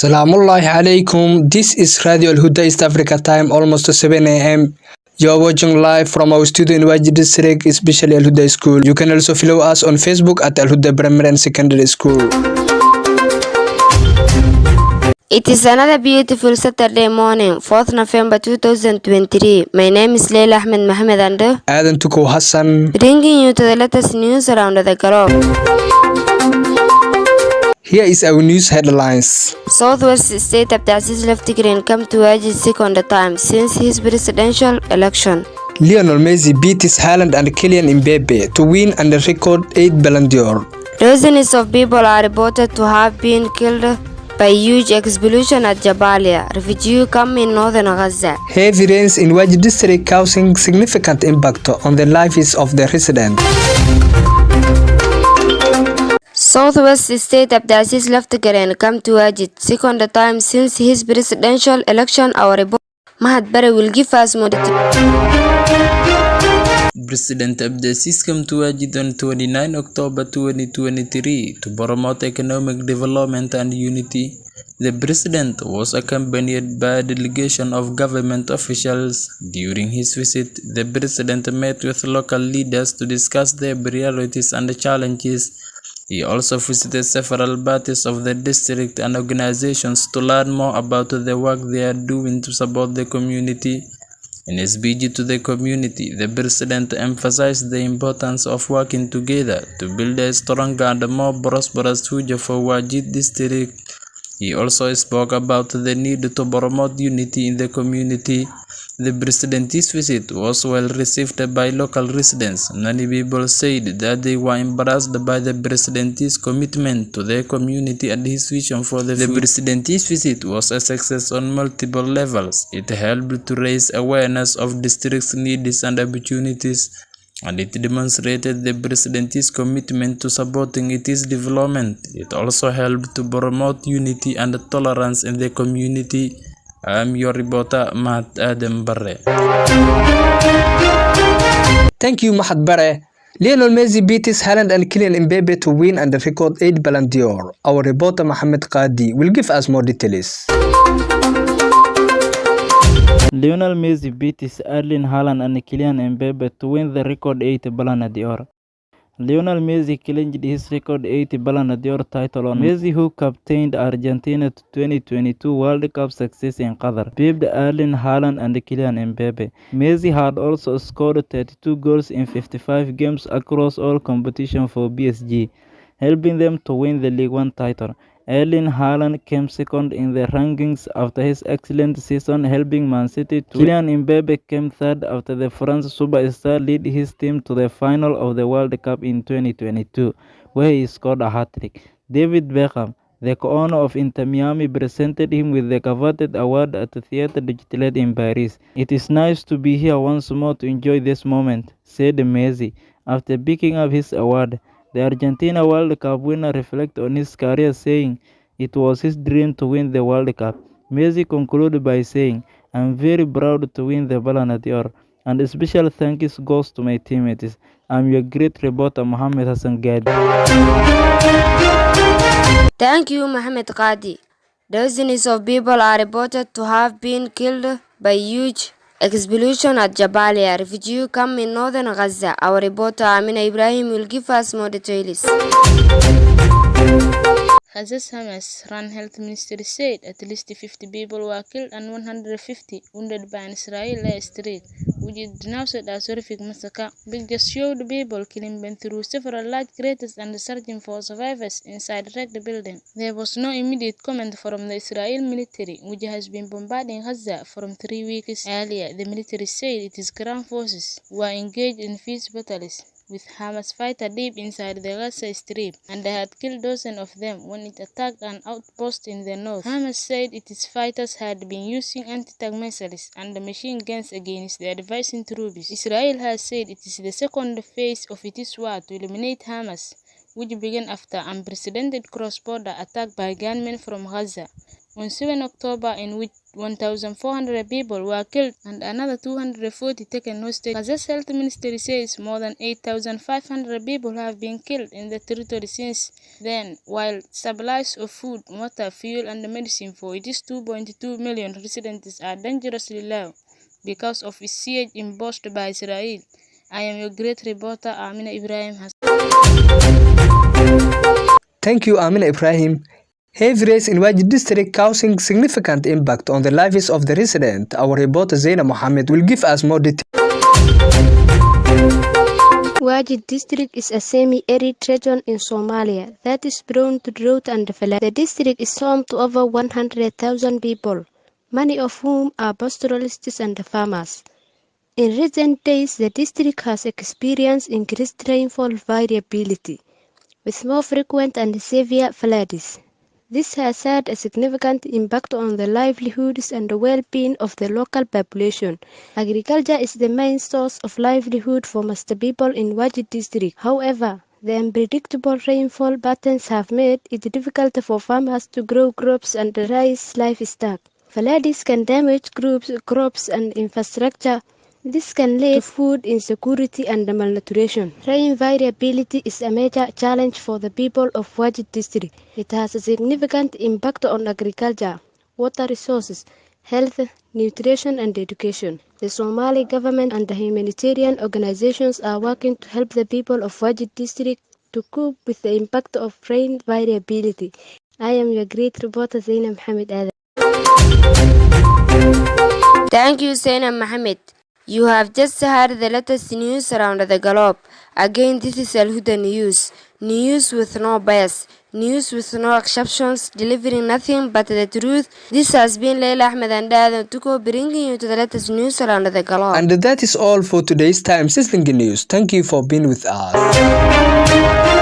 Salamullahi alaikum. This is Radio Al-Huda East Africa time, almost 7 a.m. You are watching live from our studio in Wajid District, especially Al-Huda School. You can also follow us on Facebook at Al-Huda Primary and Secondary School. It is another beautiful Saturday morning, 4th November 2023. My name is Leila Ahmed Mohamed Ando, Adan Tuko Hassan. bringing you to the latest news around the globe. Here is our news headlines. Southwest State Abdulaziz Leftigren come to Wajid second time since his presidential election. Lionel Messi beat his Haaland and Kylian Mbappe to win and record 8 Ballon d'Or. Dozens of people are reported to have been killed by huge explosion at Jabalia, refugee camp in northern Gaza. Heavy rains in Wajid District causing significant impact on the lives of the residents. Southwest State Abdulaziz Leftigren come to Wajid second time since his presidential election. Our report Mahad Bare will give us more details. President Abdulaziz came to Wajid on 29 October 2023 to promote economic development and unity. The president was accompanied by a delegation of government officials. During his visit, the president met with local leaders to discuss their priorities and challenges. He also visited several parties of the district and organizations to learn more about the work they are doing to support the community. In his speech to the community, the president emphasized the importance of working together to build a stronger and more prosperous future for Wajid district. He also spoke about the need to promote unity in the community. The president's visit was well received by local residents. Many people said that they were impressed by the president's commitment to their community and his vision for the future. The president's visit was a success on multiple levels. It helped to raise awareness of district's needs and opportunities, and it demonstrated the president's commitment to supporting its development. It also helped to promote unity and tolerance in the community. I am your reporter, Mahat Adam Barre. Thank you, Mahad Bare. Lionel Messi beat his Haaland and Kylian Mbappe to win and record 8 Ballon d'Or. Our reporter Mohamed Qadi will give us more details. Lionel Messi beat his Erling Haaland and Kylian Mbappe to win the record 8 Ballon d'Or. Lionel Messi clinched his record 8 Ballon d'Or title on Messi, who captained Argentina to 2022 World Cup success in Qatar, beat Erling Haaland and Kylian Mbappe. Messi had also scored 32 goals in 55 games across all competitions for PSG, helping them to win the League One title. Erling Haaland came second in the rankings after his excellent season helping Man City to Kylian Mbappe came third after the French superstar led his team to the final of the World Cup in 2022, where he scored a hat-trick. David Beckham, the co-owner of Inter Miami, presented him with the coveted award at the Theatre du Châtelet in Paris. "It is nice to be here once more to enjoy this moment," said Messi after picking up his award. The Argentina World Cup winner reflected on his career, saying it was his dream to win the World Cup. Messi concluded by saying, "I'm very proud to win the Ballon d'Or, and a special thanks goes to my teammates. I'm your great reporter, Mohamed Hassan Gadi." Thank you, Mohamed Qadi. Dozens of people are reported to have been killed by huge explosion at Jabalia, refugee camp in northern Gaza. Our reporter Amina Ibrahim will give us more details. Gaza's Hamas-run health ministry said at least 50 people were killed and 150 wounded by an Israeli airstrike, which is denounced as a horrific massacre. Pictures showed people killing them through several large craters and searching for survivors inside wrecked buildings. There was no immediate comment from the Israeli military, which has been bombarding Gaza for 3 weeks. Earlier, the military said its ground forces were engaged in fierce battles with Hamas fighters deep inside the Gaza Strip, and they had killed dozens of them when it attacked an outpost in the north. Hamas said its fighters had been using anti-tank missiles and machine guns against the advancing troops. Israel has said it is the second phase of its war to eliminate Hamas, which began after unprecedented cross-border attack by gunmen from Gaza on 7 October, in which 1,400 people were killed and another 240 taken hostage. Gaza's health ministry says more than 8,500 people have been killed in the territory since then, while supplies of food, water, fuel, and medicine for its 2.2 million residents are dangerously low because of its siege imposed by Israel. I am your great reporter, Amina Ibrahim. Thank you, Amina Ibrahim. Heavy rains in Wajid district causing significant impact on the lives of the residents. Our reporter Zaina Mohammed will give us more details. Wajid district is a semi-arid region in Somalia that is prone to drought and flood. The district is home to over 100,000 people, many of whom are pastoralists and farmers. In recent days, the district has experienced increased rainfall variability, with more frequent and severe floods. This has had a significant impact on the livelihoods and the well-being of the local population. Agriculture is the main source of livelihood for most people in Wajid district. However, the unpredictable rainfall patterns have made it difficult for farmers to grow crops and raise livestock. Floods can damage crops and infrastructure. This can lead to food insecurity and malnutrition. Rain variability is a major challenge for the people of Wajid district. It has a significant impact on agriculture, water resources, health, nutrition, and education. The Somali government and the humanitarian organizations are working to help the people of Wajid district to cope with the impact of rain variability. I am your great reporter Zainab Mohammed Adam. Thank you, Zainab Mohammed. You have just heard the latest news around the globe. Again, this is Al-Huda News. News with no bias. News with no exceptions, delivering nothing but the truth. This has been Leila Ahmed and Adam Tuko bringing you to the latest news around the globe. And that is all for today's time sizzling news. Thank you for being with us.